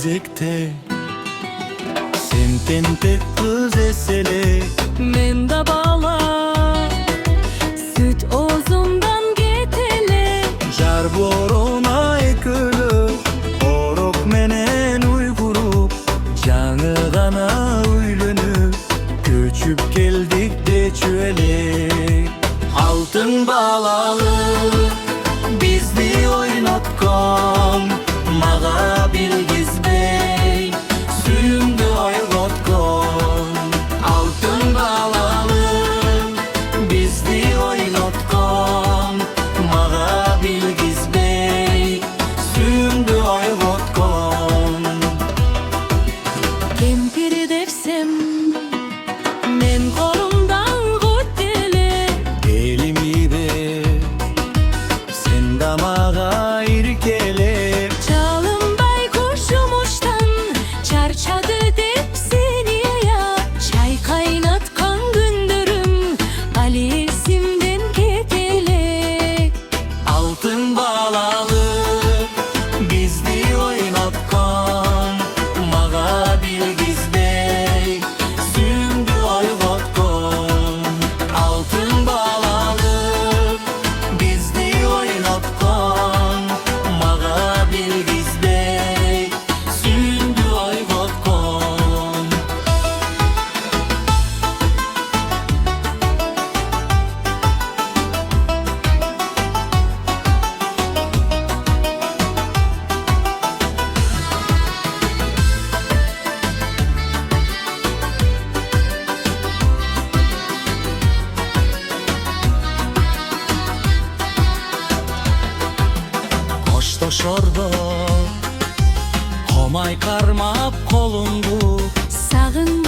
кезекте. Sen tentek kız esele, Men da bala, süt ozumdan getele. jar borona ekülü, orok menen uygurup, жаңы uylanıp, köçüp geldik de çüelek. Altın balalı, bizdi oynatkon, maga bilgizbey, suyumdu oynatkon. Altın balalı, bizdi oynatkon, maga bilgizbey, suyumdu oynatkon. Kempiri devsem, men kolumdan gutele. Elimi be, sen de maga irkele. Çalınbay kuşum uçtan, çarçadı dep seni ya. Çay kaynatkan gündürüm, Ali esimden ketele. Altın balalı, bizdi oynatkan, maga bilgizbey, sümdü oynatkon. Altın balalı, bizdi oynatkan, maga bilgizbey, sümdü oynatkon. Koştoşordo, homay karmap kolumdu. Sağın